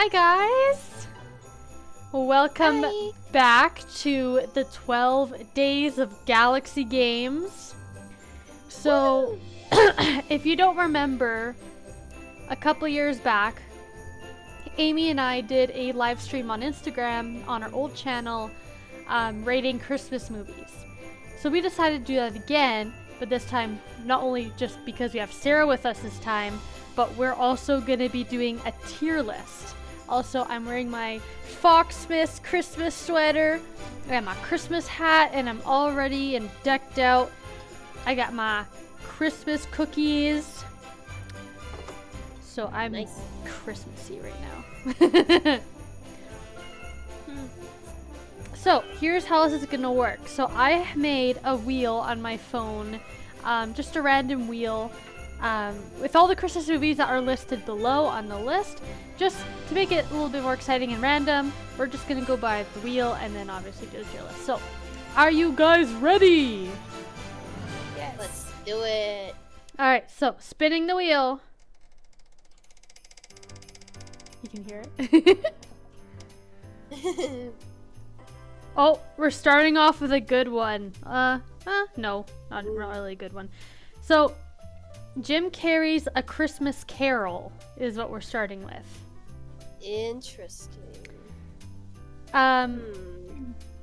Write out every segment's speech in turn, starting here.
Hi guys! Welcome Hi. back to the 12 Days of Galaxy Games. So, Woo! if you don't remember, a couple years back, Amy and I did a live stream on Instagram on our old channel rating Christmas movies. So we decided to do that again, but this time not only just because we have Sarah with us this time, but we're also going to be doing a tier list. Also, I'm wearing my Foxsmith Christmas sweater, I got my Christmas hat, and I'm all ready and decked out. I got my Christmas cookies. So I'm Nice. Christmassy right now. So here's how this is gonna work. So I made a wheel on my phone, just a random wheel, with all the Christmas movies that are listed below on the list. Just to make it a little bit more exciting and random, we're just gonna go by the wheel and then obviously do the tier list. So, are you guys ready? Yes. Let's do it. Alright, so spinning the wheel. You can hear it. Oh, we're starting off with a good one. No, not really a good one. So, Jim Carrey's A Christmas Carol is what we're starting with. Interesting.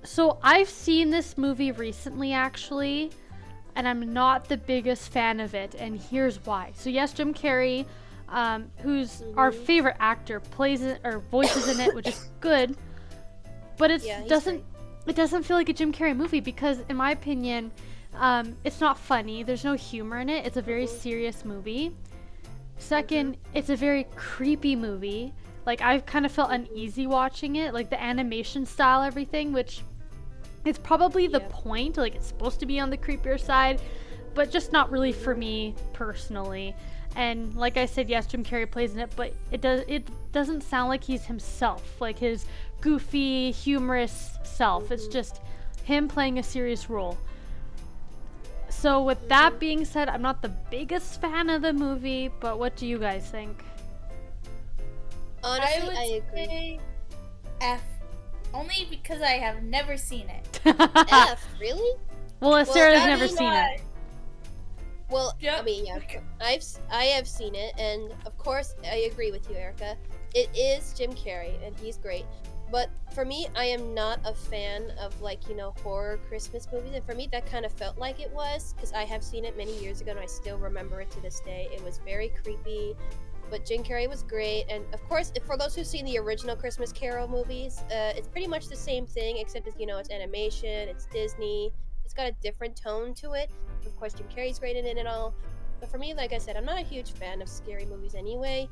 So I've seen this movie recently, actually, and I'm not the biggest fan of it, and here's why. So yes, Jim Carrey, who's our favorite actor, plays it or voices in it, which is good, but it doesn't feel like a Jim Carrey movie because, in my opinion, it's not funny. There's no humor in it. It's a very serious movie. Second, it's a very creepy movie. Like, I've kind of felt uneasy watching it, like the animation style, everything, which is probably the point. Like, it's supposed to be on the creepier side, but just not really for me personally. And like I said, yes, Jim Carrey plays in it, but it doesn't sound like he's himself, like his goofy, humorous self. It's just him playing a serious role. So with that being said, I'm not the biggest fan of the movie, but what do you guys think? Honestly, I I would agree. say F. Only because I have never seen it. F, really? Well, Sarah's That never is seen why. it. Well, Yep. I mean, yeah. I have seen it, and of course, I agree with you, Erica. It is Jim Carrey, and he's great. But for me, I am not a fan of, horror Christmas movies. And for me, that kind of felt like it was, because I have seen it many years ago, and I still remember it to this day. It was very creepy, but Jim Carrey was great. And of course, for those who've seen the original Christmas Carol movies, it's pretty much the same thing, except it's animation, it's Disney. It's got a different tone to it. Of course, Jim Carrey's great in it and all. But for me, like I said, I'm not a huge fan of scary movies anyway.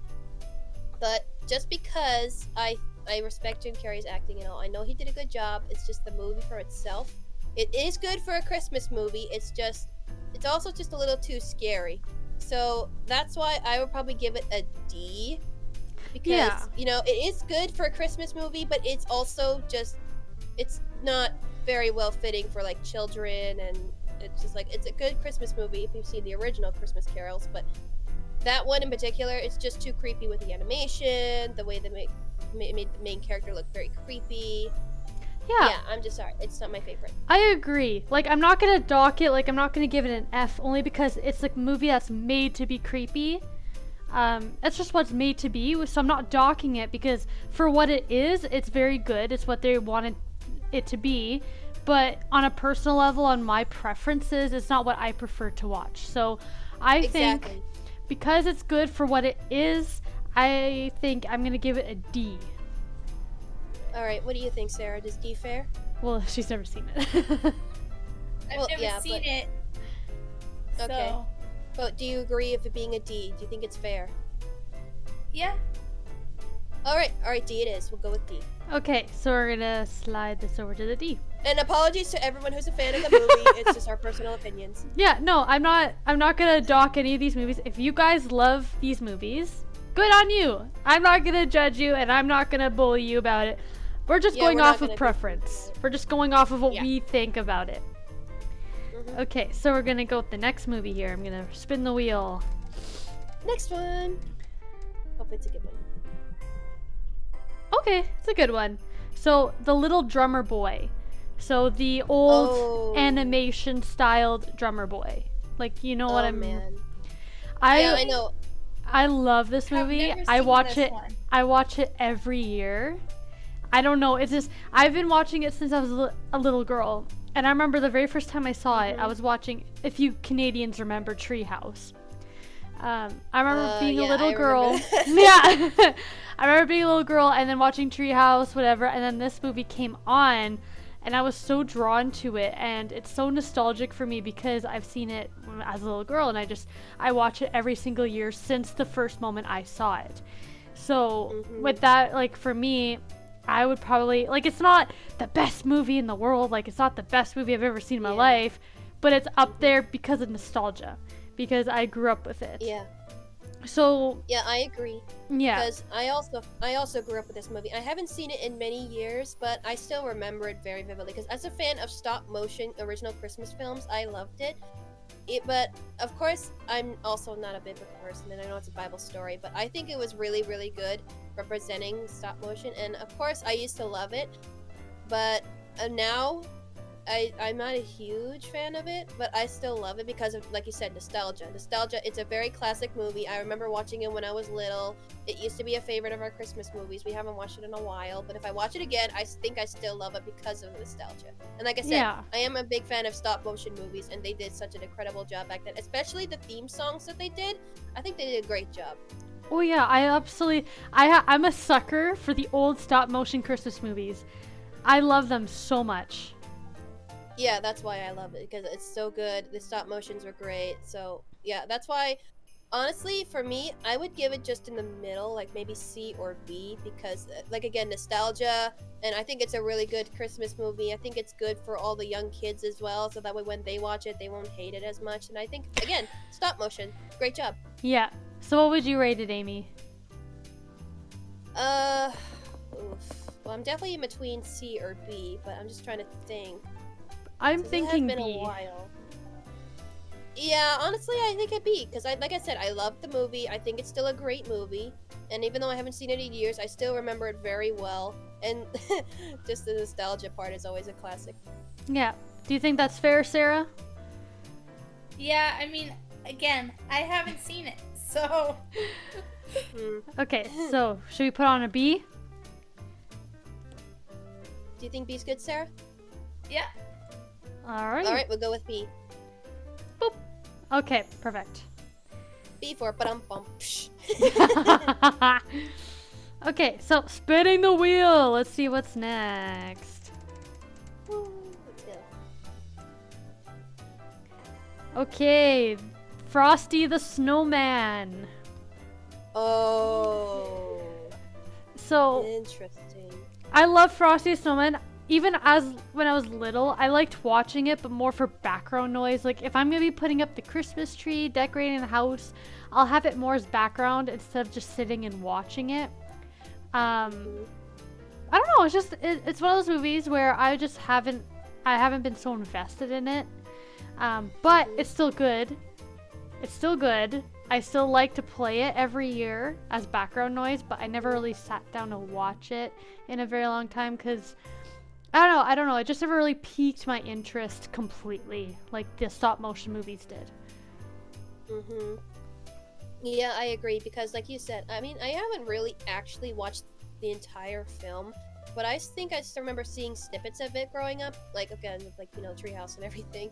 But just because I respect Jim Carrey's acting and all, I know he did a good job. It's just the movie for itself. It is good for a Christmas movie. It's also just a little too scary. So that's why I would probably give it a D. Because, it is good for a Christmas movie, but it's also it's not very well fitting for children, and it's just it's a good Christmas movie if you've seen the original Christmas carols, but that one in particular, it's just too creepy with the animation, the way they made the main character look very creepy. Yeah, I'm just sorry, it's not my favorite. I agree. Like, I'm not gonna dock it, I'm not gonna give it an F, only because it's a movie that's made to be creepy. That's just what's made to be, so I'm not docking it, because for what it is, it's very good. It's what they wanted it to be, but on a personal level, on my preferences, it's not what I prefer to watch. So I think because it's good for what it is, I think I'm gonna give it a D. Alright, what do you think, Sarah? Does D fair? Well, she's never seen it. I've never seen it. Okay. So, But do you agree with it being a D? Do you think it's fair? yeah. Alright, D it is. We'll go with D. Okay, so we're gonna slide this over to the D. And apologies to everyone who's a fan of the movie. It's just our personal opinions. Yeah, no, I'm not gonna dock any of these movies. If you guys love these movies, good on you. I'm not gonna judge you, and I'm not gonna bully you about it. We're just going off of preference. We're just going off of what we think about it. Okay, so we're gonna go with the next movie here. I'm gonna spin the wheel. Next one. Hopefully it's a good one. Okay, it's a good one. So, The Little Drummer Boy. So, the old Oh. animation styled drummer boy. Like, you know what Oh I'm man. I Yeah, I know. I love this I've movie. never I seen watch this it one. I watch it every year. I don't know, it's just I've been watching it since I was a little girl. And I remember the very first time I saw it, I was watching, if you Canadians remember Treehouse. I remember being a yeah, little I girl. remember that. Yeah. I remember being a little girl and then watching Treehouse, whatever, and then this movie came on and I was so drawn to it, and it's so nostalgic for me because I've seen it as a little girl, and I watch it every single year since the first moment I saw it. So with that, like, for me, I would probably, like, it's not the best movie in the world, like, it's not the best movie I've ever seen in my life, but it's up there because of nostalgia, because I grew up with it. Yeah. So Yeah, I agree. yeah, Because I also grew up with this movie. I haven't seen it in many years, but I still remember it very vividly. Because as a fan of stop motion original Christmas films, I loved it. But of course, I'm also not a biblical person, and I know it's a Bible story. But I think it was really, really good representing stop motion. And of course, I used to love it. But now, I'm not a huge fan of it, but I still love it because of, like you said, nostalgia. Nostalgia, it's a very classic movie. I remember watching it when I was little. It used to be a favorite of our Christmas movies. We haven't watched it in a while, but if I watch it again, I think I still love it because of nostalgia. And like I said, Yeah. I am a big fan of stop motion movies, and they did such an incredible job back then, especially the theme songs that they did. I think they did a great job. oh yeah, I absolutely, I'm a sucker for the old stop motion Christmas movies. I love them so much. Yeah, that's why I love it, because it's so good. The stop motions are great. So yeah, that's why, honestly, for me, I would give it just in the middle, like maybe C or B, because like, again, nostalgia, and I think it's a really good Christmas movie. I think it's good for all the young kids as well, so that way when they watch it, they won't hate it as much. And I think, again, stop motion, great job. Yeah. So what would you rate it, Amy? Oof. Well, I'm definitely in between C or B, but I'm just trying to think. I'm Since thinking it has been B. a while. Yeah, honestly, I think it'd be, because like I said, I love the movie. I think it's still a great movie, and even though I haven't seen it in years, I still remember it very well. And just the nostalgia part is always a classic. Yeah. Do you think that's fair, Sarah? Yeah, I mean, again, I haven't seen it, so Hmm. Okay, so should we put on a B? Do you think B's good, Sarah? yeah. All right. All right, we'll go with B. Boop. Okay, perfect. B for ba-dum-bum. Psh. Okay, so spinning the wheel. Let's see what's next. Woo, let's go. Okay, Frosty the Snowman. Oh, So interesting. I love Frosty the Snowman. Even as when I was little, I liked watching it, but more for background noise. Like, if I'm gonna be putting up the Christmas tree, decorating the house, I'll have it more as background instead of just sitting and watching it. I don't know. It's just it's one of those movies where I haven't been so invested in it. But it's still good. It's still good. I still like to play it every year as background noise, but I never really sat down to watch it in a very long time because I don't know. It just never really piqued my interest completely like the stop motion movies did. Mm-hmm. Yeah, I agree, because like you said, I mean, I haven't really actually watched the entire film, but I think I still remember seeing snippets of it growing up, like, again, with, like, you know, Treehouse and everything.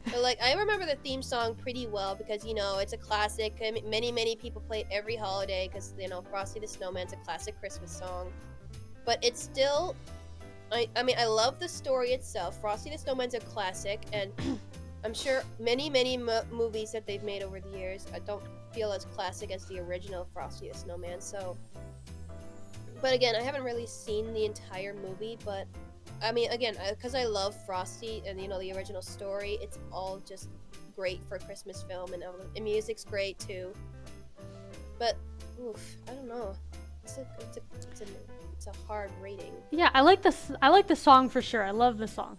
But, like, I remember the theme song pretty well because, you know, it's a classic. I mean, many people play it every holiday because, you know, Frosty the Snowman's a classic Christmas song. But it's still, I mean, I love the story itself. Frosty the Snowman's a classic, and I'm sure many movies that they've made over the years I don't feel as classic as the original Frosty the Snowman. So, but again, I haven't really seen the entire movie, but I mean, again, because I love Frosty and, you know, the original story, it's all just great for a Christmas film, and music's great too. But oof, I don't know. It's a hard rating. Yeah, I like the song for sure. I love the song.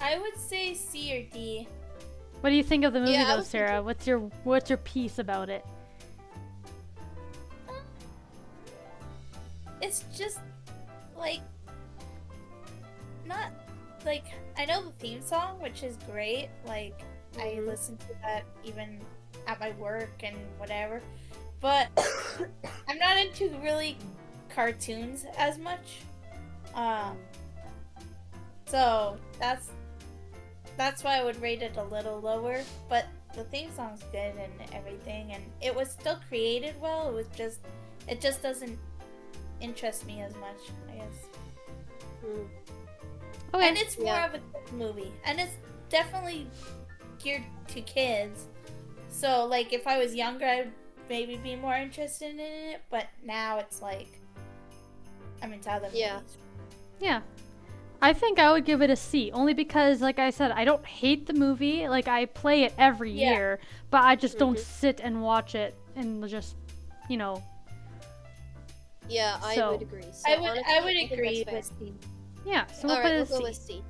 I would say C or D. What do you think of the movie Yeah, I though, was Sarah? What's your piece about it? it's just like not like I know the theme song, which is great. Like I listen to that even at my work and whatever. But I'm not into really cartoons as much. So that's why I would rate it a little lower. But the theme song's good and everything, and it was still created well. It just doesn't interest me as much, I guess. Okay. And it's more of a kids movie, and it's definitely geared to kids. So like if I was younger, I'd maybe be more interested in it. But now it's like I'm into other movies. Yeah. I think I would give it a C, only because, like I said, I don't hate the movie. Like, I play it every year, but I just don't sit and watch it and just, you know. Yeah, I would agree. So I would agree with C. Yeah, so we'll put it we'll go with C.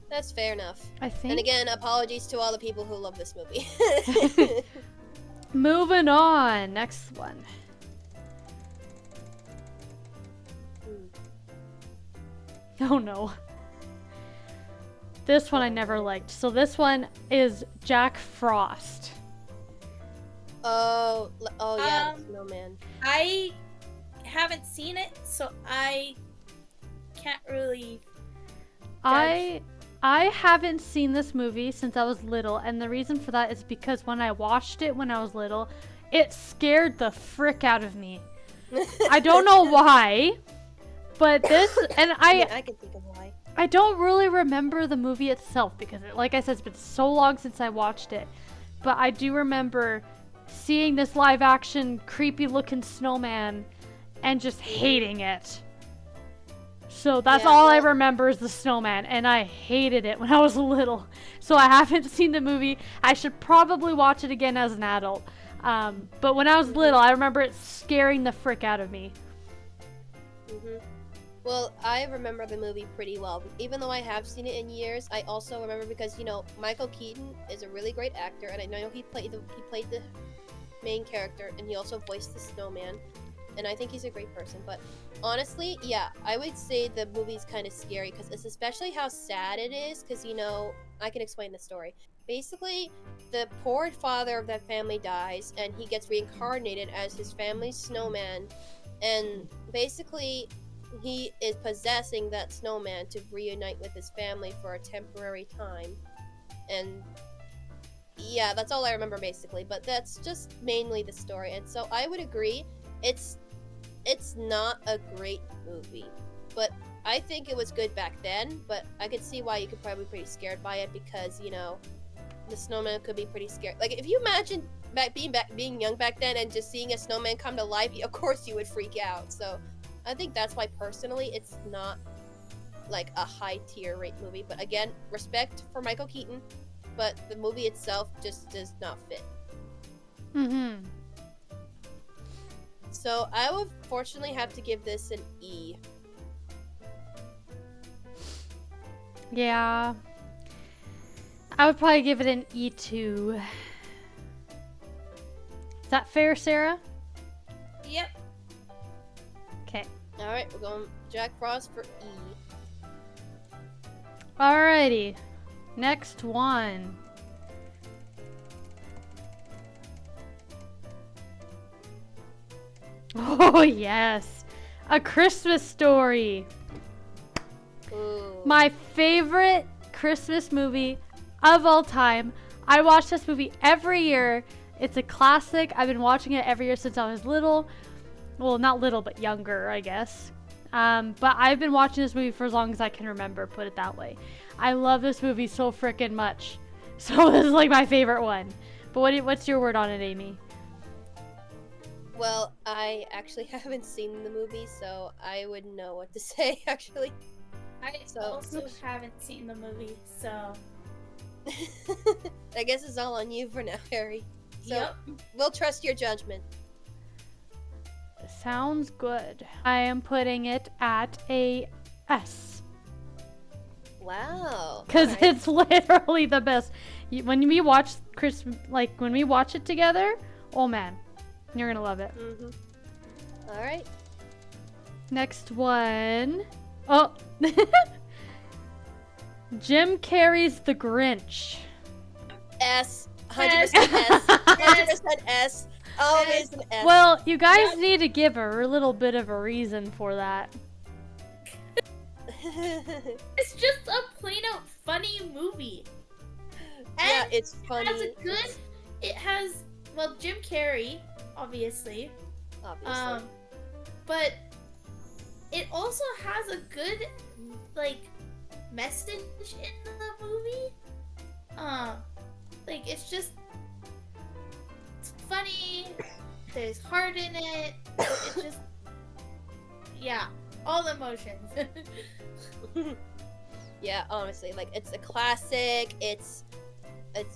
That's fair enough. I think. And again, apologies to all the people who love this movie. Moving on. Next one. Oh no. This one I never liked. So this one is Jack Frost. Oh yeah, Snowman. I haven't seen it, so I can't really judge. I haven't seen this movie since I was little, and the reason for that is because when I watched it when I was little, it scared the frick out of me. I don't know why, but this, and I can think of why. I don't really remember the movie itself because, like I said, it's been so long since I watched it. But I do remember seeing this live-action, creepy-looking snowman and just hating it. So that's all I remember is the snowman, and I hated it when I was little. So I haven't seen the movie. I should probably watch it again as an adult. But when I was little, I remember it scaring the frick out of me. Well, I remember the movie pretty well. Even though I have seen it in years, I also remember because, you know, Michael Keaton is a really great actor, and I know he played the main character, and he also voiced the snowman, and I think he's a great person. But honestly, yeah, I would say the movie's kind of scary, because it's especially how sad it is, because, you know, I can explain the story. Basically, the poor father of that family dies, and he gets reincarnated as his family's snowman, and basically he is possessing that snowman to reunite with his family for a temporary time. And yeah, that's all I remember basically, but that's just mainly the story. And so I would agree, it's not a great movie, but I think it was good back then. But I could see why you could probably be pretty scared by it, because, you know, the snowman could be pretty scary. Like, if you imagine being young back then and just seeing a snowman come to life, of course you would freak out. So I think that's why, personally, it's not like a high tier rate movie. But again, respect for Michael Keaton, but the movie itself just does not fit. So I would fortunately have to give this an E. Yeah. I would probably give it an E too. Is that fair, Sarah? Yep. Okay. Alright, we're going Jack Frost for E. Alrighty. Next one. Oh, yes. A Christmas Story. Ooh. My favorite Christmas movie of all time. I watch this movie every year. It's a classic. I've been watching it every year since I was little. Well, not little, but younger, I guess. But I've been watching this movie for as long as I can remember, put it that way. I love this movie so freaking much. So this is like my favorite one. But what's your word on it, Amy? Well, I actually haven't seen the movie, so I wouldn't know what to say, actually. I also haven't seen the movie, so I guess it's all on you for now, Harry. So yep. We'll trust your judgment. Sounds good. I am putting it at a S. Wow. Because alright. it's literally the best. When we watch when we watch it together, oh man, you're gonna love it. Alright. Next one. Oh. Jim Carrey's The Grinch. S. 100% S. 100% S. Always an S. Well, you guys need to give her a little bit of a reason for that. It's just a plain out funny movie. Yeah, And it's funny. It has well, Jim Carrey, obviously. Obviously. But it also has a good like message in the movie. Like it's funny. There's heart in it. It's just yeah, all the emotions. Yeah, honestly, like it's a classic. It's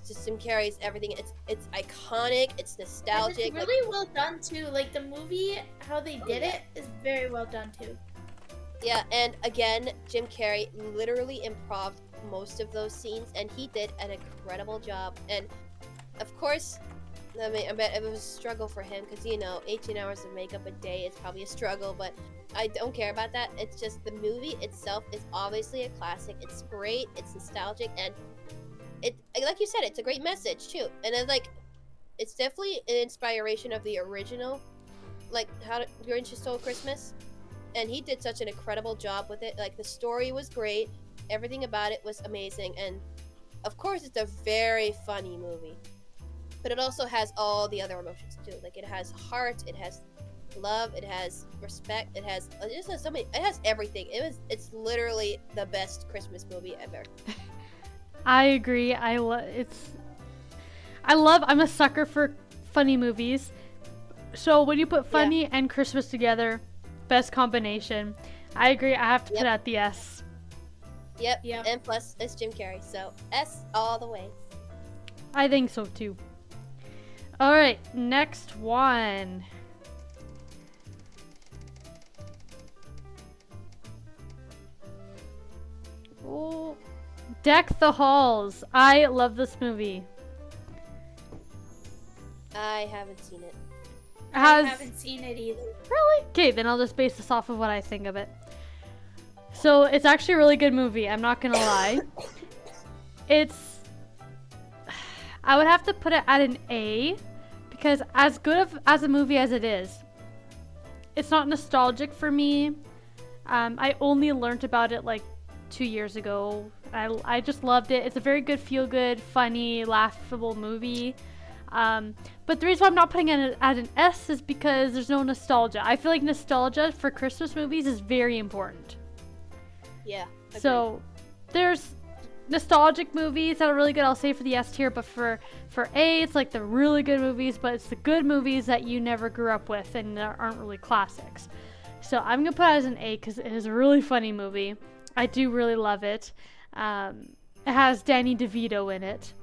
just Jim Carrey's everything. It's iconic. It's And nostalgic. it's really well done too. Like the movie, how they did yeah. it is very well done too. Yeah, and again, Jim Carrey literally improv most of those scenes, and he did an incredible job. And of course, I mean, I bet it was a struggle for him because 18 hours of makeup a day is probably a struggle. But I don't care about that. It's just the movie itself is obviously a classic. It's great. It's nostalgic, and it, like you said, it's a great message too. And it's definitely an inspiration of the original, like How Grinch Stole Christmas. And he did such an incredible job with it. Like the story was great, everything about it was amazing, and of course it's a very funny movie. But it also has all the other emotions too. Like it has heart, it has love, it has respect, it just has so many. It has everything. It's literally the best Christmas movie ever. I agree. I'm a sucker for funny movies. So when you put funny and Christmas together, best combination. I agree. I have to put out the S. Yep. Yep. And plus it's Jim Carrey, so S all the way. I think so too. All right, next one. Oh, Deck the Halls. I love this movie. I haven't seen it. I haven't seen it either. Really? Okay, then I'll just base this off of what I think of it. So it's actually a really good movie. I'm not gonna lie. I would have to put it at an A because as good as a movie as it is, it's not nostalgic for me. I only learned about it like 2 years ago. I just loved it. It's a very good, feel-good, funny, laughable movie. But the reason why I'm not putting it at an S is because there's no nostalgia. I feel like nostalgia for Christmas movies is very important. Yeah. Agreed. So there's nostalgic movies that are really good. I'll say for the S tier, but for A, it's like the really good movies, but it's the good movies that you never grew up with and that aren't really classics. So I'm gonna put it as an A because it is a really funny movie. I do really love it. It has Danny DeVito in it.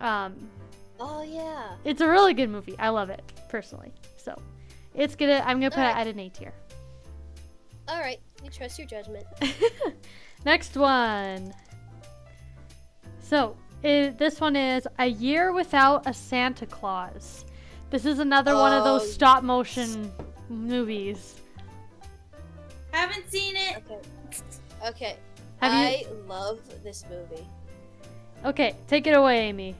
Oh yeah. It's a really good movie. I love it personally. So I'm gonna put it at an A tier. All right. We trust your judgment. Next one. So this one is A Year Without a Santa Claus. This is another one of those stop motion movies. Haven't seen it. Okay. Have you- I love this movie. Okay, take it away, Amy.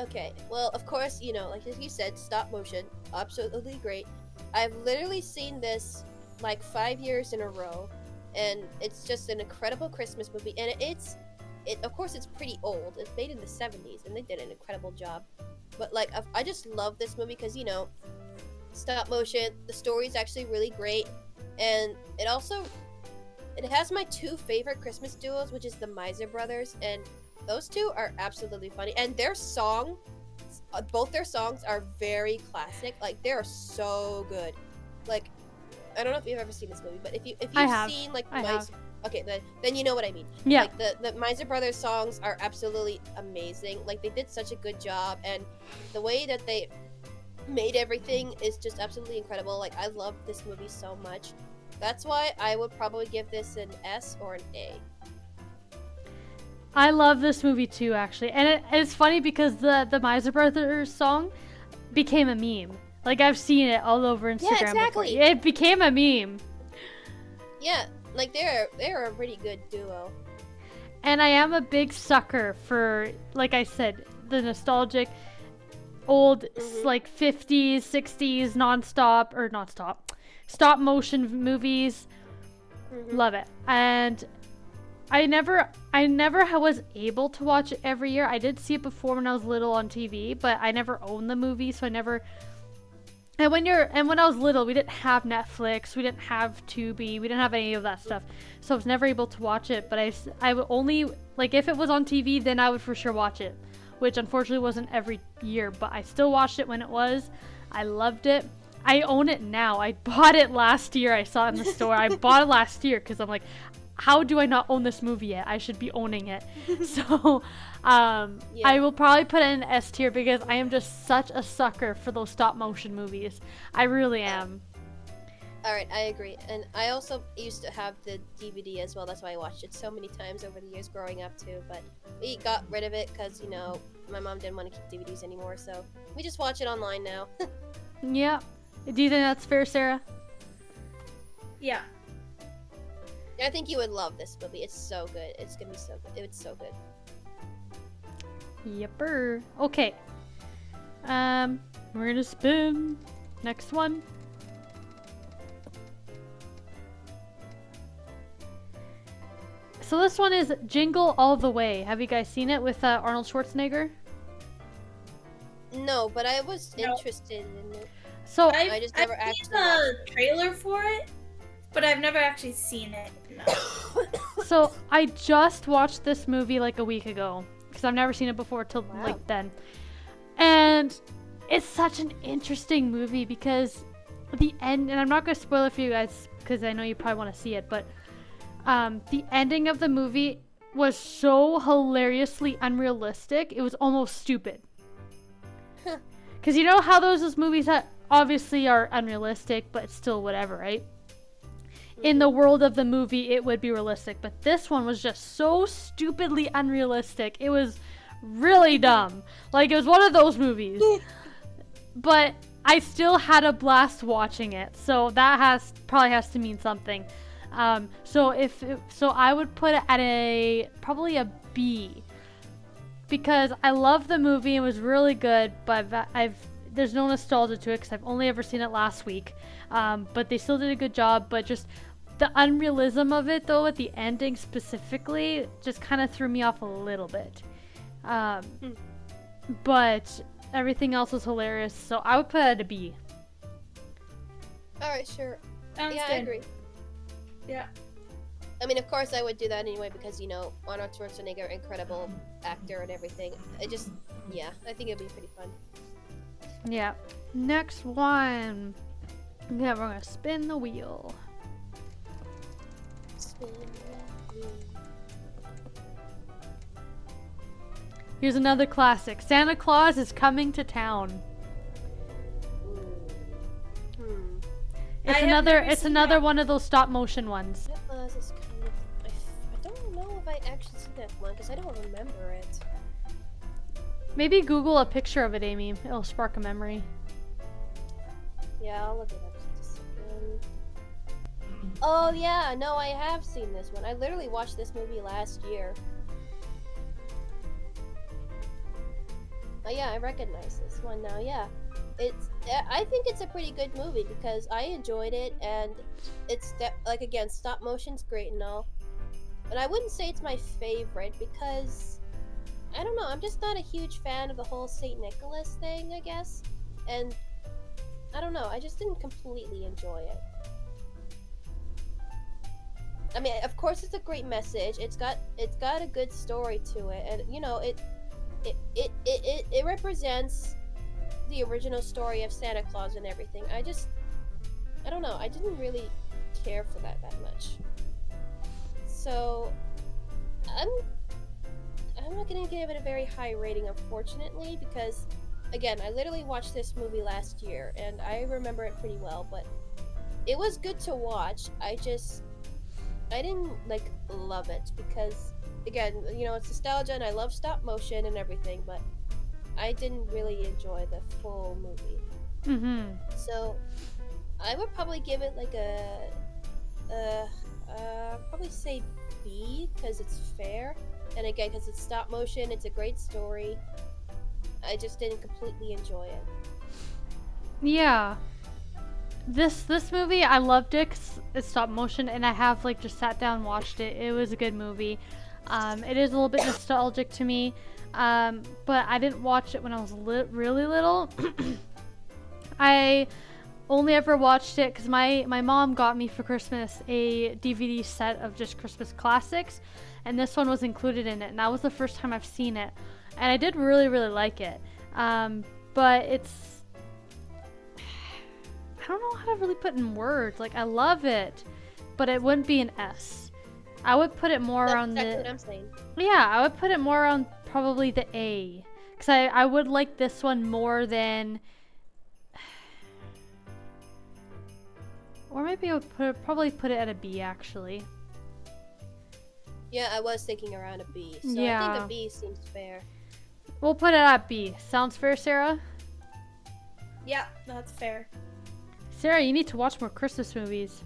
Okay, well, of course, like you said, stop motion, absolutely great. I've literally seen this like 5 years in a row, and it's just an incredible Christmas movie. And of course, it's pretty old. It's made in the 70s, and they did an incredible job. But like, I just love this movie because stop motion. The story's actually really great, and it has my two favorite Christmas duos, which is the Miser Brothers, and those two are absolutely funny. And both their songs are very classic. Like, they're so good. Like, I don't know if you've ever seen this movie, but if you've seen like I have. okay, then you know what I mean. Yeah. Like the Miser Brothers songs are absolutely amazing. Like, they did such a good job, and the way that they made everything is just absolutely incredible. Like, I love this movie so much. That's why I would probably give this an S or an A. I love this movie too, actually. And it's funny because the Miser Brothers song became a meme. Like, I've seen it all over Instagram. Yeah, exactly. Before. It became a meme. Yeah, like they're a pretty good duo. And I am a big sucker for, like I said, the nostalgic old like 50s, 60s stop motion movies. Love it. And I never was able to watch it every year. I did see it before when I was little on TV, but I never owned the movie, so I never. And when I was little, we didn't have Netflix, we didn't have Tubi, we didn't have any of that stuff, so I was never able to watch it. But I would only, like, if it was on TV, then I would for sure watch it, which unfortunately wasn't every year. But I still watched it when it was. I loved it. I own it now. I bought it last year. I saw it in the store. I bought it last year because I'm like, how do I not own this movie yet? I should be owning it. So, I will probably put it in S tier because I am just such a sucker for those stop motion movies. I really am. Alright, I agree. And I also used to have the DVD as well. That's why I watched it so many times over the years growing up too. But we got rid of it because, you know, my mom didn't want to keep DVDs anymore. So we just watch it online now. Yeah. Do you think that's fair, Sarah? Yeah. I think you would love this movie. It's so good. It's gonna be so good. It's so good. Yepper. Okay. We're gonna spin. Next one. So this one is Jingle All the Way. Have you guys seen it with Arnold Schwarzenegger? No, but I was interested in it. So I just never I've actually seen the trailer for it, but I've never actually seen it. No. So I just watched this movie like a week ago because I've never seen it before till like then, and it's such an interesting movie because the end. And I'm not gonna spoil it for you guys because I know you probably want to see it, but the ending of the movie was so hilariously unrealistic. It was almost stupid. Because you know how those movies that obviously are unrealistic, but still whatever, right? In the world of the movie, it would be realistic. But this one was just so stupidly unrealistic. It was really dumb. Like, it was one of those movies. But I still had a blast watching it. So that probably has to mean something. So I would put it at probably a B. Because I love the movie. It was really good. But there's no nostalgia to it because I've only ever seen it last week. But they still did a good job. But just the unrealism of it, though, at the ending specifically, just kind of threw me off a little bit. But everything else was hilarious. So I would put it at a B. Alright, sure. Sounds Yeah, good. I agree. Yeah. I mean, of course I would do that anyway because, you know, Arnold Schwarzenegger, incredible actor and everything. I think it'd be pretty fun. Yeah. Next one. Yeah, we're gonna spin the wheel. Spin the wheel. Here's another classic. Santa Claus is Coming to Town. It's another one of those stop motion ones. Santa Claus is kind of... I don't know if I actually seen that one because I don't remember it. Maybe Google a picture of it, Amy. It'll spark a memory. Yeah, I'll look it up just a second. Oh yeah, no, I have seen this one. I literally watched this movie last year. Oh yeah, I recognize this one now. Yeah, I think it's a pretty good movie because I enjoyed it, and it's like, again, stop motion's great and all, but I wouldn't say it's my favorite because I don't know. I'm just not a huge fan of the whole Saint Nicholas thing, I guess, and I don't know. I just didn't completely enjoy it. I mean, of course, it's a great message. It's got a good story to it, and you know, it represents the original story of Santa Claus and everything. I don't know. I didn't really care for that much. So, I'm not gonna give it a very high rating, unfortunately, because, again, I literally watched this movie last year, and I remember it pretty well, but it was good to watch. I didn't, like, love it, because, again, you know, it's nostalgia, and I love stop motion and everything, but I didn't really enjoy the full movie. So, I would probably give it, like, Probably say B because it's fair, and again because it's stop motion. It's a great story. I just didn't completely enjoy it. Yeah. This movie, I loved it 'cause it's stop motion, and I have like just sat down and watched it. It was a good movie. It is a little bit nostalgic to me, but I didn't watch it when I was really little. I only ever watched it because my mom got me for Christmas a DVD set of just Christmas classics, and this one was included in it, and that was the first time I've seen it, and I did really like it. But it's, I don't know how to really put in words. Like, I love it, but it wouldn't be an S. I would put it more That's on exactly the, what I'm saying. yeah, I would put it more on probably the A, because I would like this one more than, or maybe I would probably put it at a B actually. Yeah, I was thinking around a B, so I Yeah. think a B seems fair. We'll put it at B. Sounds fair, Sarah? Yeah, that's fair. Sarah, you need to watch more Christmas movies.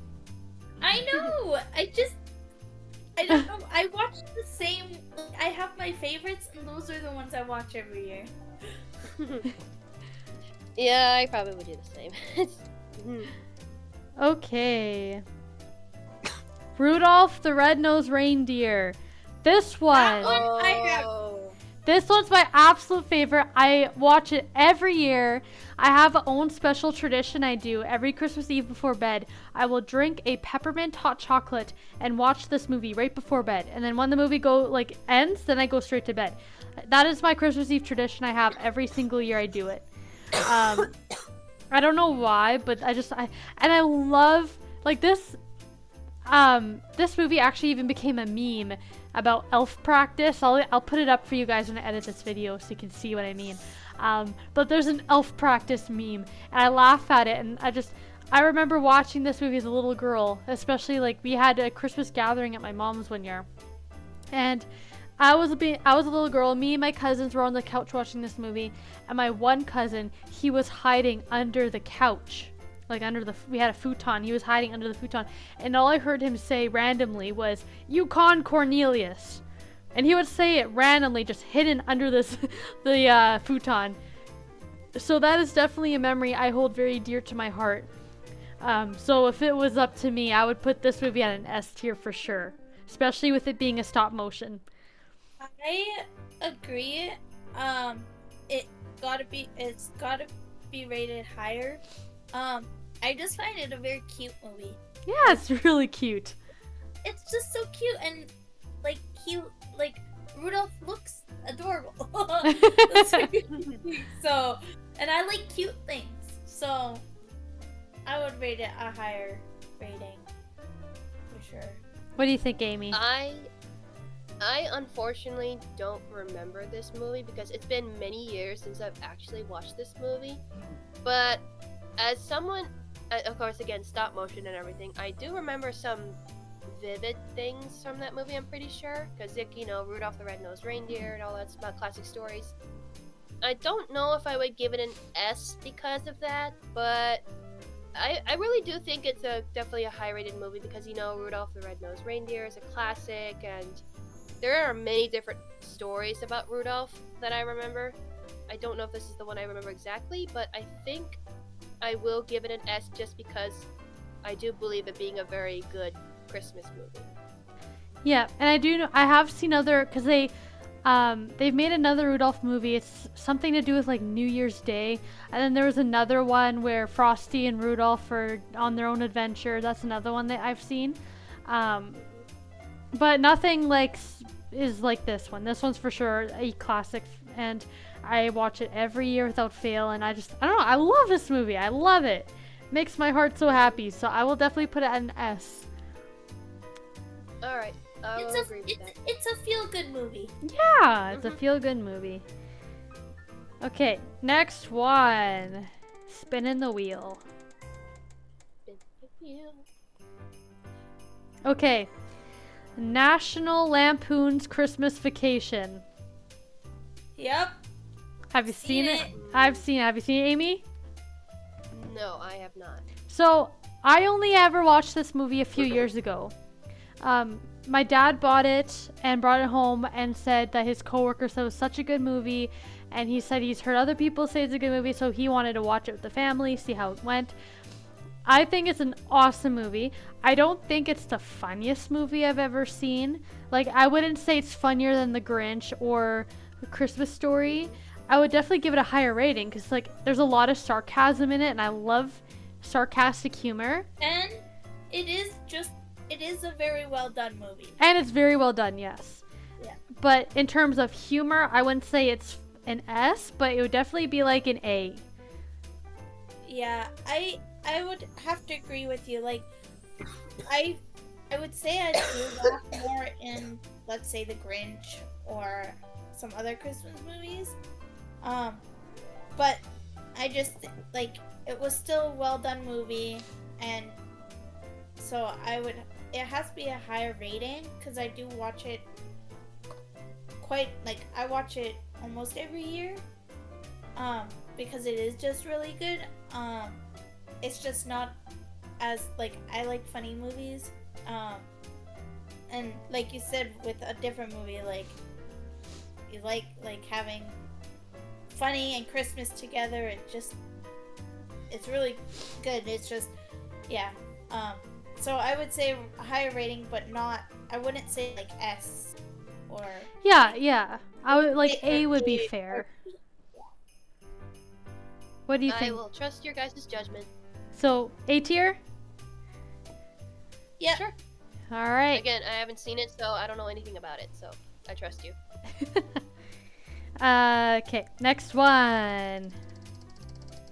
I know. I don't know. I watch the same. I have my favorites, and those are the ones I watch every year. Yeah, I probably would do the same. Mhm. Okay. Rudolph the Red-Nosed Reindeer. This one. one- I have- Oh. This one's my absolute favorite. I watch it every year. I have a own special tradition I do every Christmas Eve before bed. I will drink a peppermint hot chocolate and watch this movie right before bed. And then when the movie ends, then I go straight to bed. That is my Christmas Eve tradition I have every single year I do it. I don't know why, but I love like this. This movie actually even became a meme about elf practice. I'll put it up for you guys when I edit this video so you can see what I mean. But there's an elf practice meme, and I laugh at it, and I remember watching this movie as a little girl, especially like we had a Christmas gathering at my mom's one year, and I was a little girl. Me and my cousins were on the couch watching this movie, and my one cousin, he was hiding under the couch. Like we had a futon. He was hiding under the futon, and all I heard him say randomly was "Yukon Cornelius," and he would say it randomly, just hidden under the futon. So that is definitely a memory I hold very dear to my heart. So if it was up to me, I would put this movie at an S tier for sure, especially with it being a stop motion. I agree. It's gotta be rated higher. I just find it a very cute movie. Yeah, it's really cute. It's just so cute and like Rudolph looks adorable. So, and I like cute things. So, I would rate it a higher rating for sure. What do you think, Amy? I unfortunately don't remember this movie because it's been many years since I've actually watched this movie. But as someone, of course, again, stop motion and everything, I do remember some vivid things from that movie, I'm pretty sure. Because, Rudolph the Red-Nosed Reindeer and all that classic stories. I don't know if I would give it an S because of that, but I really do think it's definitely a high-rated movie because, Rudolph the Red-Nosed Reindeer is a classic, and there are many different stories about Rudolph that I remember. I don't know if this is the one I remember exactly, but I think I will give it an S just because I do believe it being a very good Christmas movie. Yeah, and I do know I have seen other because they've made another Rudolph movie. It's something to do with like New Year's Day, and then there was another one where Frosty and Rudolph are on their own adventure. That's another one that I've seen, but nothing is like this one. This one's for sure a classic, and I watch it every year without fail. And I don't know. I love this movie. I love it. Makes my heart so happy. So I will definitely put it at an S. All right. I will agree with that. It's a feel-good movie. Yeah, it's a feel-good movie. Okay, next one. Spinning the wheel. Okay. National Lampoon's Christmas Vacation. Yep. Have you seen Seen it? it. I've seen it. Have you seen it, Amy? No, I have not. So, I only ever watched this movie a few years ago. My dad bought it and brought it home and said that his coworker said it was such a good movie, and he said he's heard other people say it's a good movie, so he wanted to watch it with the family, see how it went. I think it's an awesome movie. I don't think it's the funniest movie I've ever seen. Like, I wouldn't say it's funnier than The Grinch or A Christmas Story. I would definitely give it a higher rating because, like, there's a lot of sarcasm in it, and I love sarcastic humor. And it is a very well done movie. And it's very well done, yes. Yeah. But in terms of humor, I wouldn't say it's an S, but it would definitely be like an A. Yeah, I would have to agree with you. Like, I would say I do laugh more in, let's say, The Grinch or some other Christmas movies. But I just, like, it was still a well done movie, and so it has to be a higher rating because I do watch it I watch it almost every year. Because it is just really good. It's just not as, like, I like funny movies. And like you said, with a different movie, like, you like having funny and Christmas together. It's really good. It's just, yeah. So I would say a higher rating, but I wouldn't say like S or. Yeah. I would like A would be fair. What do you think? I will trust your guys' judgment. So A tier? Yeah. Sure. All right. Again, I haven't seen it, so I don't know anything about it, so I trust you. Okay, next one.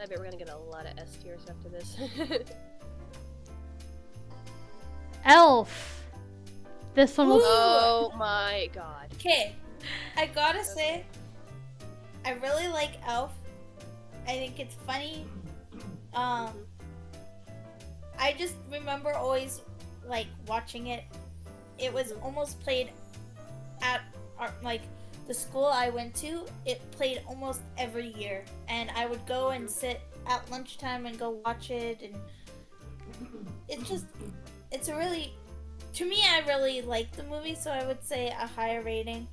I bet we're gonna get a lot of S tiers after this. Elf. This one was. Oh my god. Okay, I gotta say, I really like Elf. I think it's funny. I just remember always like watching it. It was almost played at the school I went to. It played almost every year, and I would go and sit at lunchtime and go watch it. And it's a really, to me, I really like the movie, so I would say a higher rating.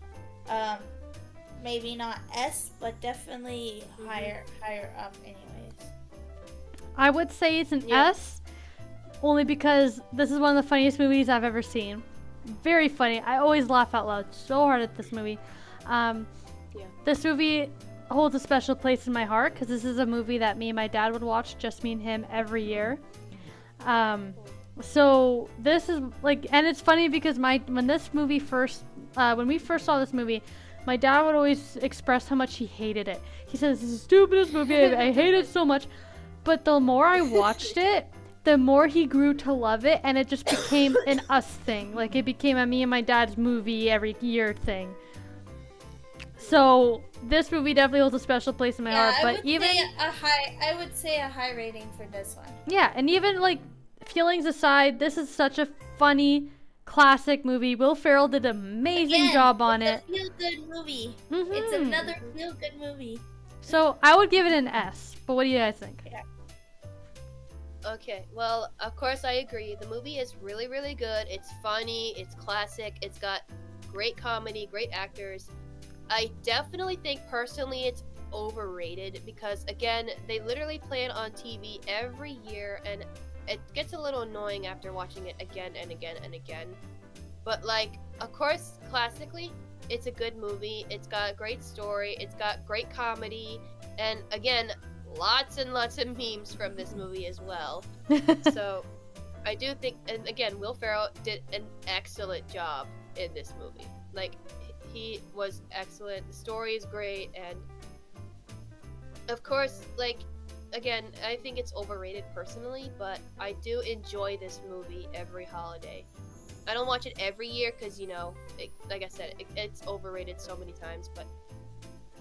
Maybe not S, but definitely higher up anyways. I would say it's an S, only because this is one of the funniest movies I've ever seen. Very funny. I always laugh out loud so hard at this movie. This movie holds a special place in my heart because this is a movie that me and my dad would watch, just me and him, every year. So this is like, and it's funny because when we first saw this movie, my dad would always express how much he hated it. He says, "This is the stupidest movie. I hate it so much." But the more I watched it, the more he grew to love it, and it just became an us thing. Like, it became a me and my dad's movie every year thing. So this movie definitely holds a special place in my heart. But I would say a high rating for this one. Yeah, and even like feelings aside, this is such a funny classic movie. Will Ferrell did an amazing job on it. It's a feel-good movie. Mm-hmm. It's another feel-good movie. So I would give it an S. But what do you guys think? Yeah. Okay, well, of course I agree. The movie is really, really good. It's funny, it's classic, it's got great comedy, great actors. I definitely think personally it's overrated because, again, they literally play it on TV every year, and it gets a little annoying after watching it again and again and again. But, like, of course, classically, it's a good movie. It's got a great story. It's got great comedy. And, again, lots and lots of memes from this movie as well. So, I do think, and again, Will Ferrell did an excellent job in this movie. Like, he was excellent. The story is great. And, of course, like, again, I think it's overrated personally, but I do enjoy this movie every holiday. I don't watch it every year because, you know, like I said, it's overrated so many times, but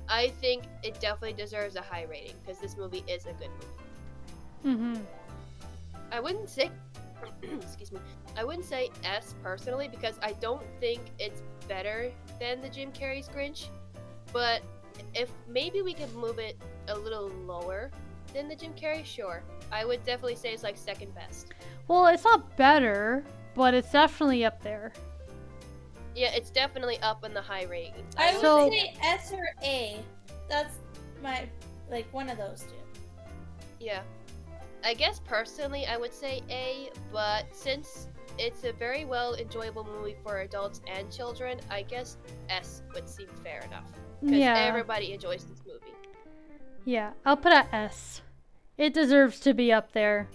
I think it definitely deserves a high rating because this movie is a good movie. Mm-hmm. I wouldn't say, excuse me, I wouldn't say S personally because I don't think it's better than the Jim Carrey's Grinch, but if maybe we could move it a little lower than the Jim Carrey, sure. I would definitely say it's like second best. Well, it's not better. but it's definitely up there. Yeah, it's definitely up in the high ratings. I So- would say S or A. That's my, like, one of those two. Yeah. I guess personally I would say A, but since it's a very well enjoyable movie for adults and children, I guess S would seem fair enough. Because Yeah. everybody enjoys this movie. Yeah, I'll put a S. It deserves to be up there.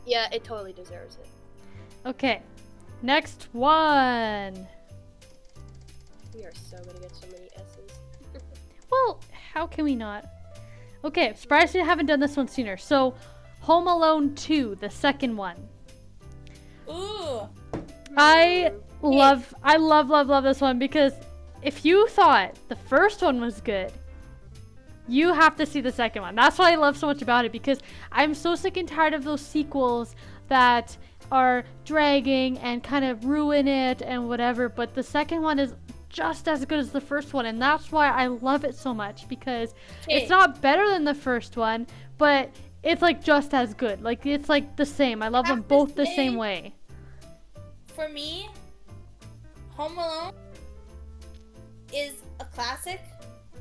Yeah, it totally deserves it. Okay, next one. We are so gonna get so many S's. Well, how can we not? Okay, surprised we haven't done this one sooner. So, Home Alone 2, the second one. Ooh. I love this one because if you thought the first one was good, you have to see the second one. That's what I love so much about it, because I'm so sick and tired of those sequels that are dragging and kind of ruin it and whatever, but the second one is just as good as the first one, and that's why I love it so much, because it's not better than the first one, but it's like just as good. Like, it's like the same. I love them Have to both the say- same way. For me, Home Alone is a classic.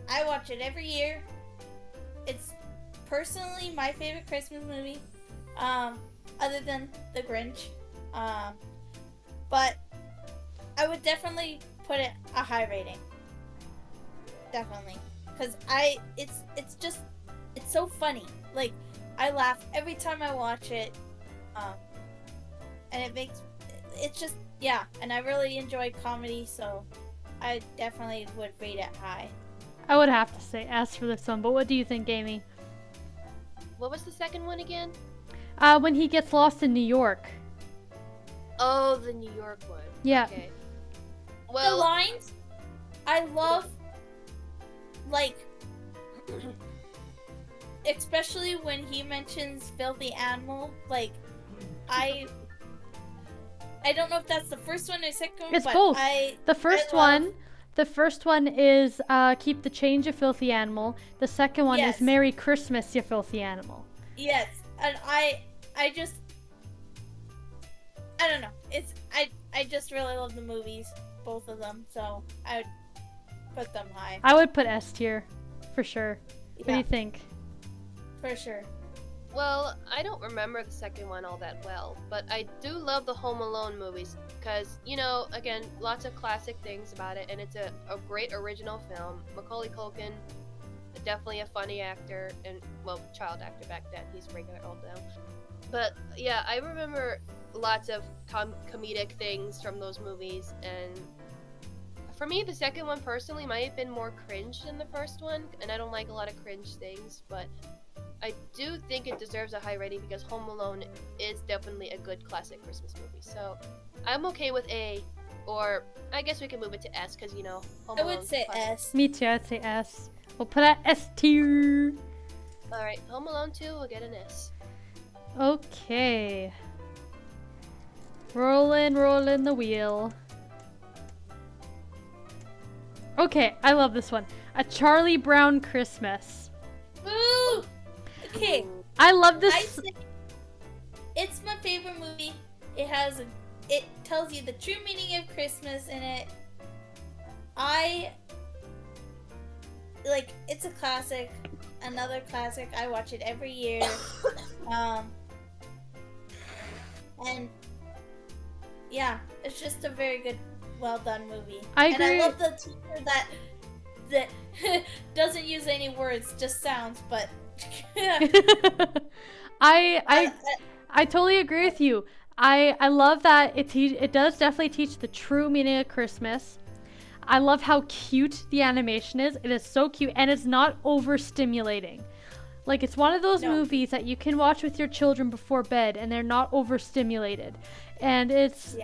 I watch it every year. It's personally my favorite Christmas movie, other than The Grinch. But I would definitely put it a high rating. Definitely, because it's so funny. Like, I laugh every time I watch it, and it's just, yeah. And I really enjoy comedy, so I definitely would rate it high. I would have to say S for this one, but what do you think, Amy? What was the second one again? When he gets lost in New York. Oh, the New York one. Yeah. Okay. The Well, lines, I love, like, especially when he mentions filthy animal. Like, I don't know if that's the first one or second one, It's but both. I The first love- one is keep the change, you filthy animal. The second one Yes. is Merry Christmas, you filthy animal. yes, and I just, I don't know. I just really love the movies, both of them. So I would put them high. I would put S tier, for sure. What do Yeah, you think? for sure. well, I don't remember the second one all that well, but I do love the Home Alone movies because, you know, again, lots of classic things about it, and it's a great original film. Macaulay Culkin, definitely a funny actor, and, well, child actor back then. He's regular old now. But, yeah, I remember lots of comedic things from those movies, and for me, the second one personally might have been more cringe than the first one, and I don't like a lot of cringe things, but I do think it deserves a high rating because Home Alone is definitely a good classic Christmas movie. So I'm okay with A, or I guess we can move it to S because, you know, Home I Alone. would say S. Me too, I'd say S. We'll put a S tier. Alright, Home Alone 2 will get an S. Okay. Rolling the wheel. Okay, I love this one. A Charlie Brown Christmas. Ooh. Okay. Ooh. I love I this. say it's my favorite movie. It tells you the true meaning of Christmas in it. It's a classic, another classic. I watch it every year. And yeah, it's just a very good, well done movie. I And agree. I love the teacher that doesn't use any words, just sounds, but I totally agree with you. I love that it does definitely teach the true meaning of Christmas. I love how cute the animation is. It is so cute, and it's not overstimulating. Like, it's one of those No. movies that you can watch with your children before bed, and they're not overstimulated. And it's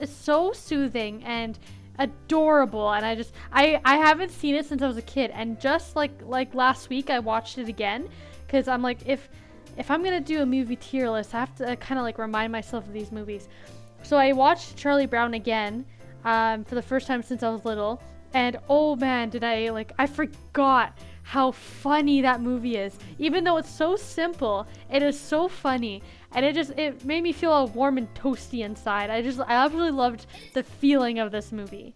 so soothing and adorable. And I haven't seen it since I was a kid, and just like last week I watched it again because I'm like, if I'm gonna do a movie tier list, I have to kind of like remind myself of these movies. So I watched Charlie Brown again for the first time since I was little, and oh man, did I forgot how funny that movie is. Even though it's so simple, it is so funny. And it made me feel all warm and toasty inside. I absolutely loved the feeling of this movie.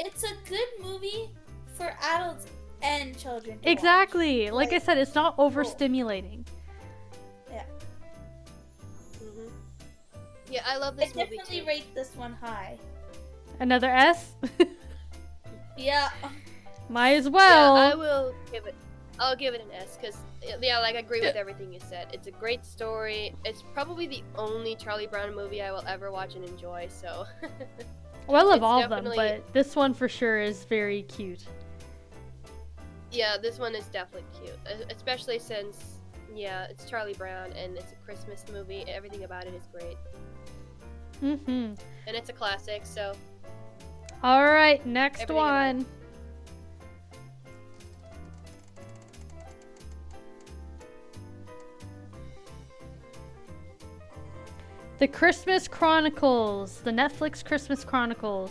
It's a good movie for adults and children to Exactly. watch. Like I said, it's not overstimulating. Yeah. Hmm. Yeah, I love I this movie definitely too. rate this one high. Another S? Yeah. Might as well. Yeah, I'll give it an S because yeah, like I agree with everything you said. It's a great story. It's probably the only Charlie Brown movie I will ever watch and enjoy. So. Well, I love it's all of them, definitely- but this one for sure is very cute. Yeah, this one is definitely cute, especially since it's Charlie Brown and it's a Christmas movie. Everything about it is great, Mm-hmm. and it's a classic. So All right, next Everything about one. The Christmas Chronicles, the Netflix Christmas Chronicles.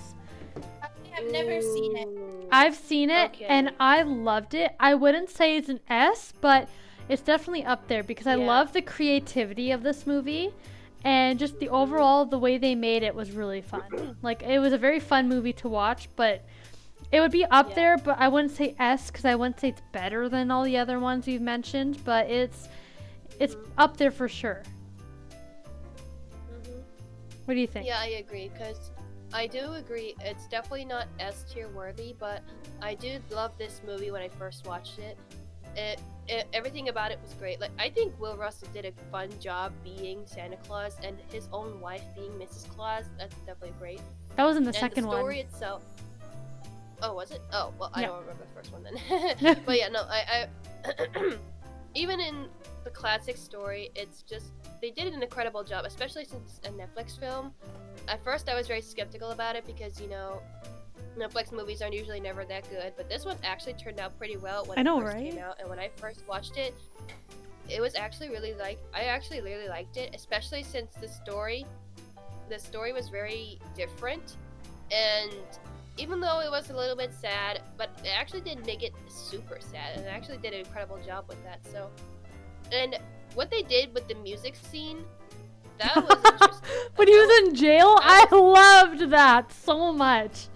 I've never seen it. Ooh. I've seen it Okay. and I loved it. I wouldn't say it's an S, but it's definitely up there because I Yeah. love the creativity of this movie and just the overall the way they made it was really fun. Like it was a very fun movie to watch, but it would be up Yeah. there, but I wouldn't say S because I wouldn't say it's better than all the other ones you've mentioned, but it's up there for sure. Mhm. What do you think? Yeah, I agree because I do agree. It's definitely not S tier worthy, but I did love this movie when I first watched it. Everything about it was great. Like I think Will Russell did a fun job being Santa Claus and his own wife being Mrs. Claus. That's definitely great. That was in the And second the one. story itself. Oh, was it? Oh, well, I Yeah. don't remember the first one then. But yeah, no, I even in the classic story, it's just they did an incredible job, especially since it's a Netflix film. At first, I was very skeptical about it because Netflix movies aren't usually never that good, but this one actually turned out pretty well when I know, it first right? came out. And when I first watched it, it was actually I actually really liked it, especially since the story was very different, and even though it was a little bit sad, but it actually didn't make it super sad, and it actually did an incredible job with that. So, and what they did with the music scene, that was interesting. When he was in jail, I loved that so much.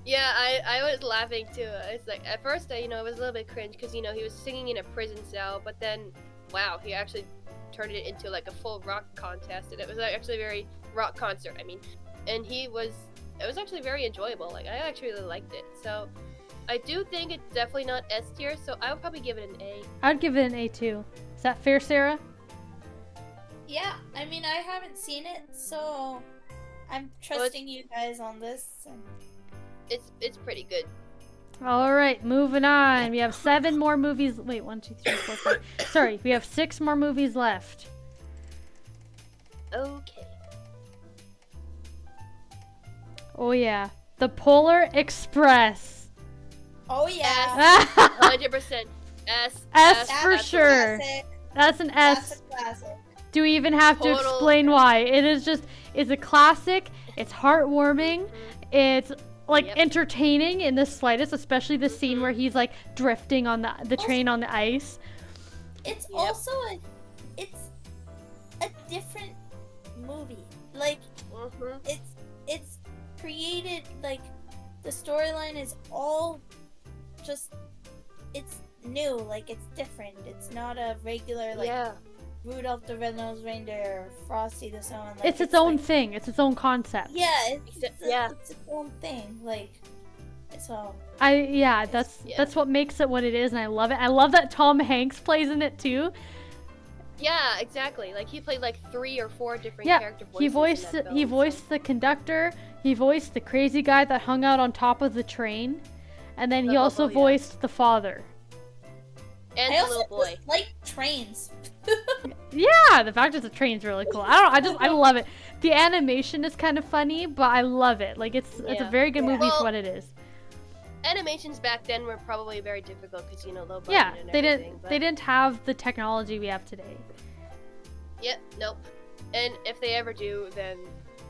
Yeah, I was laughing too. It's like at first, it was a little bit cringe because he was singing in a prison cell, but then, wow, he actually turned it into like a full rock contest, and it was actually a very rock concert. I mean, and it was actually very enjoyable. Like I actually really liked it. So I do think it's definitely not S tier. So I would probably give it an A. I'd give it an A too. Is that fair, Sarah? Yeah, I mean, I haven't seen it, so I'm trusting you guys on this. And... It's pretty good. All right, moving on. We have 7 more movies. Wait, 1, 2, 3, 4, 5. Sorry, we have 6 more movies left. Okay. Oh yeah, The Polar Express. Oh yeah, S 100%. S. S That's for a sure. classic. That's an That's S. a classic. Do we even have to Total- explain why? It's a classic. It's heartwarming. It's like Yep. entertaining in the slightest, especially the scene where he's like drifting on the train on the ice. It's Yep. also it's a different movie. Like Mhm. it's created, like the storyline is all just it's new, like it's different. It's not a regular like Yeah. Rudolph the Red-Nosed Reindeer, Frosty the Snowman. Like, It's its own like, thing. It's its own concept. yeah, it's Yeah. it's its own thing. Like so That's what makes it what it is, and I love it. I love that Tom Hanks plays in it too. Yeah, exactly. Like he played like 3 or 4 different Yeah, character voices. he voiced in that he film, voiced the conductor. He voiced the crazy guy that hung out on top of the train, and then he Oh, also yeah. voiced the father. and I the also little boy. just like trains. Yeah, the fact that the train's really cool. I love it. The animation is kind of funny, but I love it. Like it's a Yeah. very good Yeah. movie Well, for what it is. Animations back then were probably very difficult because low budget Yeah, and they everything. didn't but- they didn't have the technology we have today. Yep, nope. And if they ever do, then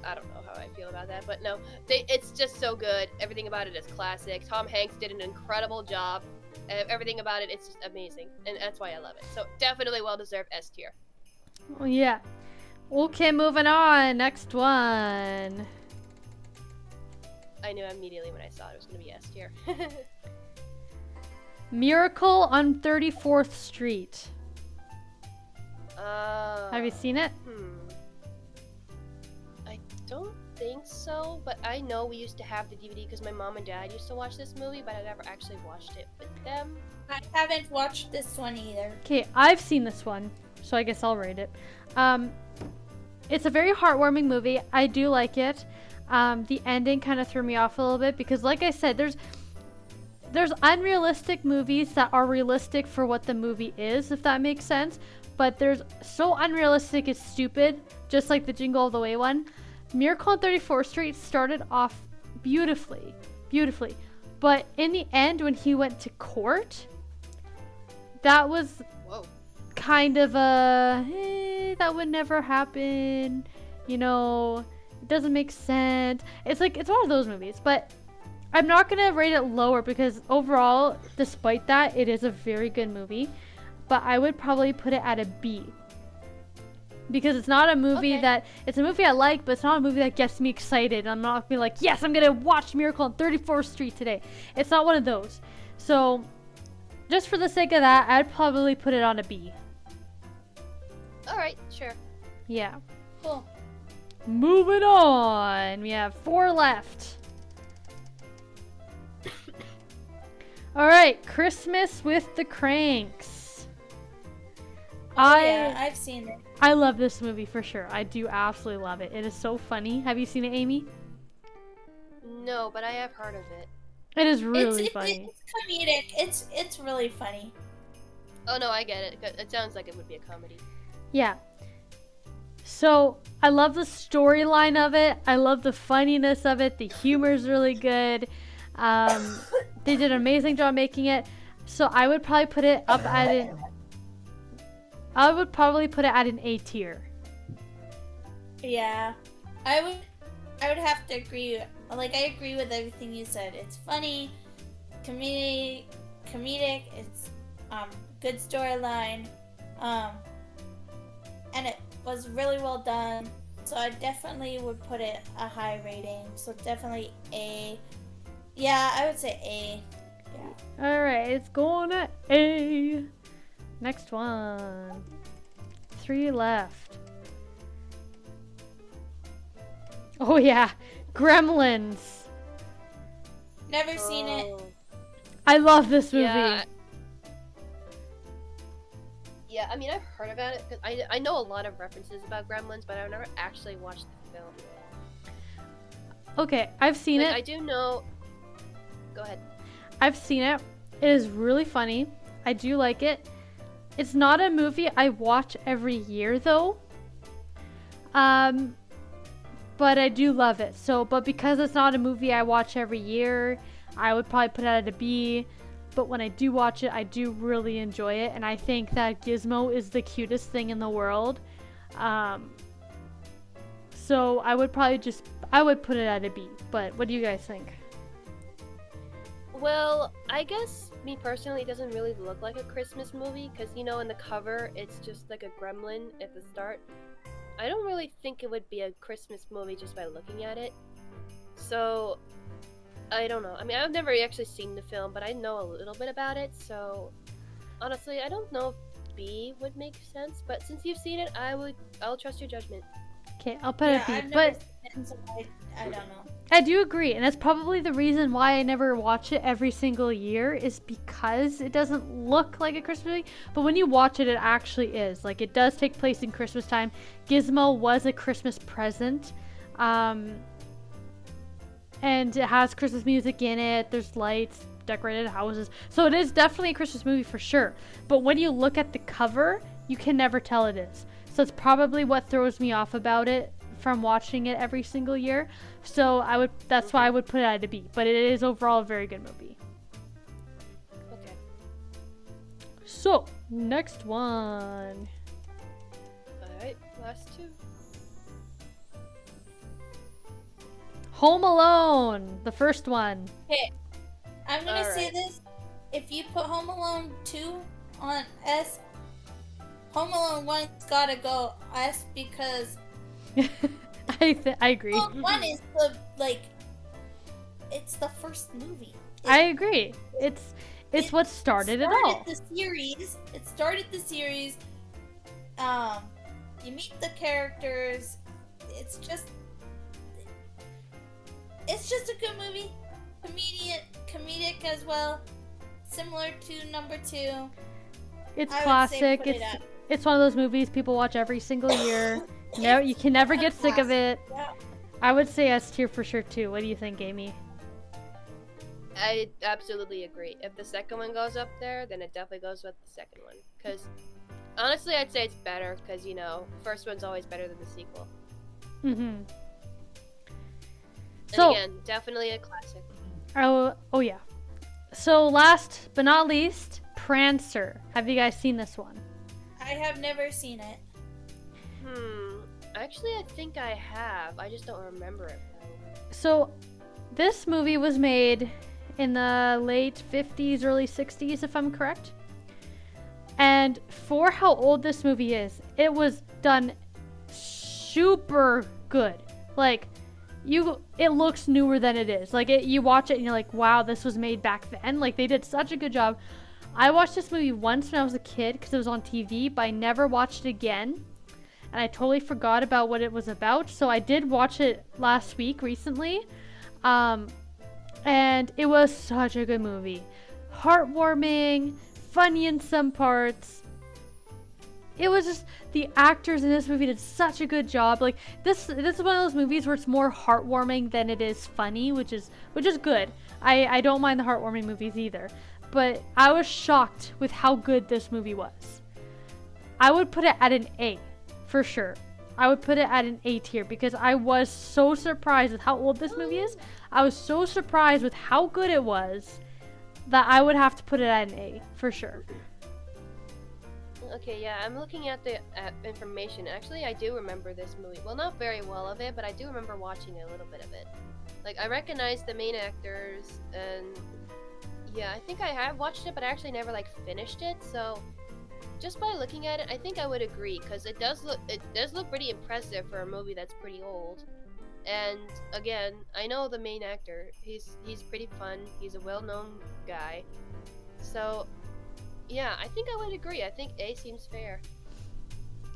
I don't know how I feel about that. But no, it's just so good. Everything about it is classic. Tom Hanks did an incredible job. Everything about it, it's just amazing, and that's why I love it. So definitely well deserved S tier. Oh, yeah. Okay, moving on. Next one. I knew immediately when I saw it, it was gonna be S tier. Miracle on 34th Street. Have you seen it? I don't think so, but I know we used to have the DVD because my mom and dad used to watch this movie, but I never actually watched it with them. I haven't watched this one either. Okay, I've seen this one, so I guess I'll rate it. It's a very heartwarming movie. I do like it. The ending kind of threw me off a little bit because, like I said, there's unrealistic movies that are realistic for what the movie is, if that makes sense. But there's so unrealistic it's stupid, just like the Jingle All the Way one. Miracle on 34th Street started off beautifully. But in the end, when he went to court, that was kind of that would never happen. You know, it doesn't make sense. It's one of those movies, but I'm not going to rate it lower because overall, despite that, it is a very good movie. But I would probably put it at a B. Because it's not a movie it's a movie I like, but it's not a movie that gets me excited. I'm not gonna be like, yes, I'm gonna watch Miracle on 34th Street today. It's not one of those. So, just for the sake of that, I'd probably put it on a B. Alright, sure. Yeah. Cool. Moving on. We have 4 left. Alright, Christmas with the Cranks. Yeah, I've seen it. I love this movie for sure. I do absolutely love it. It is so funny. Have you seen it, Amy? No, but I have heard of it. It is really funny. It's comedic. It's really funny. Oh no, I get it. It sounds like it would be a comedy. Yeah. So, I love the storyline of it. I love the funniness of it. The humor's really good. They did an amazing job making it. So, I would probably put it up at an A tier. Yeah. I would have to agree. Like, I agree with everything you said. It's funny, comedic. It's good storyline, and it was really well done. So I definitely would put it a high rating. So definitely A. Yeah, I would say A. Yeah. All right, it's going to A. Next one. 3 left. Oh yeah, Gremlins. Never seen it. I love this movie. Yeah, I mean, I've heard about it because I know a lot of references about Gremlins, but I've never actually watched the film. Okay, I've seen it. I do know. Go ahead. I've seen it. It is really funny. I do like it. It's not a movie I watch every year though. But I do love it. But because it's not a movie I watch every year, I would probably put it at a B. But when I do watch it, I do really enjoy it. And I think that Gizmo is the cutest thing in the world. So I would probably put it at a B. But what do you guys think? Well, I guess me personally, it doesn't really look like a Christmas movie because, you know, in the cover, it's just like a gremlin at the start. I don't really think it would be a Christmas movie just by looking at it. So, I don't know. I mean, I've never actually seen the film, but I know a little bit about it. So, honestly, I don't know if B would make sense. But since you've seen it, I'll trust your judgment. Okay, I'll put it at B. I've But never seen it, so I don't know. I do agree, and that's probably the reason why I never watch it every single year is because it doesn't look like a Christmas movie. But when you watch it, it actually is. Like, it does take place in Christmas time. Gizmo was a Christmas present. And it has Christmas music in it. There's lights, decorated houses. So it is definitely a Christmas movie for sure. But when you look at the cover, you can never tell it is. So it's probably what throws me off about it from watching it every single year. So that's why I would put it at a B. But it is overall a very good movie. Okay. So, next one. Alright, last 2. Home Alone, the first one. Okay, I'm gonna say Alright. this. if you put Home Alone 2 on S, Home Alone 1's gotta go S because I agree. Home Alone 1 is it's the first movie. I agree. It's what started it all. The series. It started the series. You meet the characters. It's just a good movie. Comedic as well. Similar to number 2. It's I would say classic. put it up. It's one of those movies people watch every single year. No, you can never get sick of it. Yeah. I would say S tier for sure too. What do you think, Amy? I absolutely agree. If the second one goes up there, then it definitely goes with the second one. Because honestly, I'd say it's better because, first one's always better than the sequel. Mm-hmm. And So, again, definitely a classic. oh yeah. So last but not least, Prancer. Have you guys seen this one? I have never seen it. Actually, I think I have. I just don't remember it. So this movie was made in the late 50s, early 60s, if I'm correct. And for how old this movie is, it was done super good. Like, it looks newer than it is. Like, you watch it and you're like, wow, this was made back then. Like, they did such a good job. I watched this movie once when I was a kid because it was on TV, but I never watched it again. And I totally forgot about what it was about. So I did watch it last week, recently. And it was such a good movie. Heartwarming, funny in some parts. It was just, the actors in this movie did such a good job. Like, this is one of those movies where it's more heartwarming than it is funny, which is good. I don't mind the heartwarming movies either. But I was shocked with how good this movie was. I would put it at an A, for sure. I would put it at an A tier because I was so surprised with how old this movie is. I was so surprised with how good it was that I would have to put it at an A, for sure. Okay, yeah, I'm looking at the information. Actually, I do remember this movie. Well, not very well of it, but I do remember watching a little bit of it. Like, I recognize the main actors, and yeah, I think I have watched it, but I actually never, finished it, so just by looking at it, I think I would agree, because it does look pretty impressive for a movie that's pretty old. And, again, I know the main actor. He's pretty fun. He's a well-known guy. So, yeah, I think I would agree. I think A seems fair.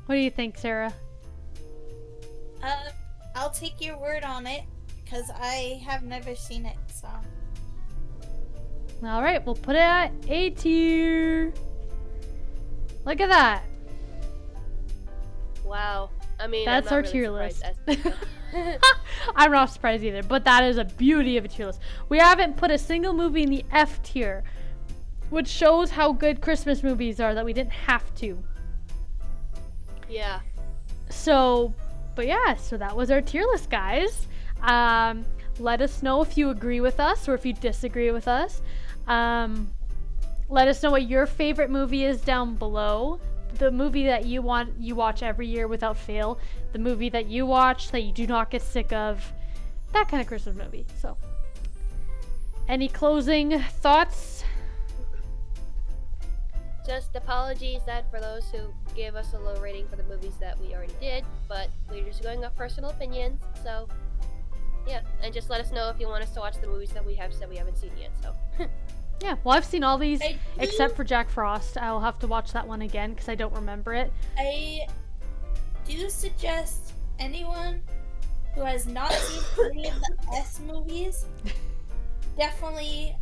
What do you think, Sarah? I'll take your word on it because I have never seen it. So. All right, we'll put it at A tier. Look at that. Wow. I mean, that's I'm our not tier really list. surprised. I'm not surprised either, but that is a beauty of a tier list. We haven't put a single movie in the F tier, which shows how good Christmas movies are that we didn't have to. Yeah. So, but yeah, so that was our tier list, guys. Let us know if you agree with us or if you disagree with us. Let us know what your favorite movie is down below. The movie that you watch every year without fail. The movie that you watch that you do not get sick of. That kind of Christmas movie. So, any closing thoughts? Just apologies for those who gave us a low rating for the movies that we already did, but we're just going off personal opinions, so yeah, and just let us know if you want us to watch the movies that we have said we haven't seen yet, so. Yeah, well, I've seen all these except for Jack Frost. I'll have to watch that one again because I don't remember it. I do suggest anyone who has not seen any of the S movies definitely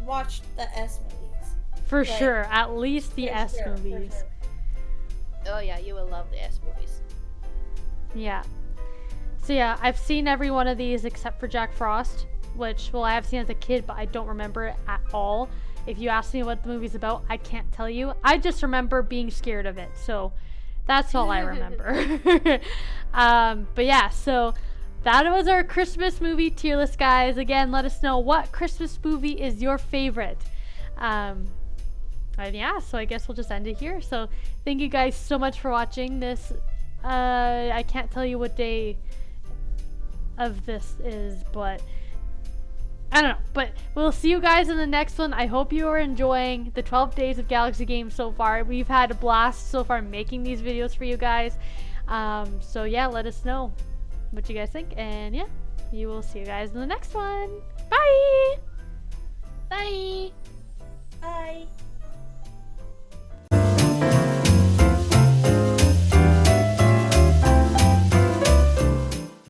watch the S movies. For sure, at least the For S sure, for movies. sure. Oh yeah, you will love the S movies. Yeah. So yeah, I've seen every one of these except for Jack Frost, which, well, I have seen as a kid, but I don't remember it at all. If you ask me what the movie's about, I can't tell you. I just remember being scared of it, so that's all I remember. But yeah, so that was our Christmas movie tier list, guys. Again, let us know what Christmas movie is your favorite. And yeah, so I guess we'll just end it here. So thank you guys so much for watching this. I can't tell you what day of this is, but I don't know, but we'll see you guys in the next one. I hope you are enjoying the 12 days of Galaxy games so far. We've had a blast so far making these videos for you guys. So yeah, let us know what you guys think, and yeah, we will see you guys in the next one. Bye!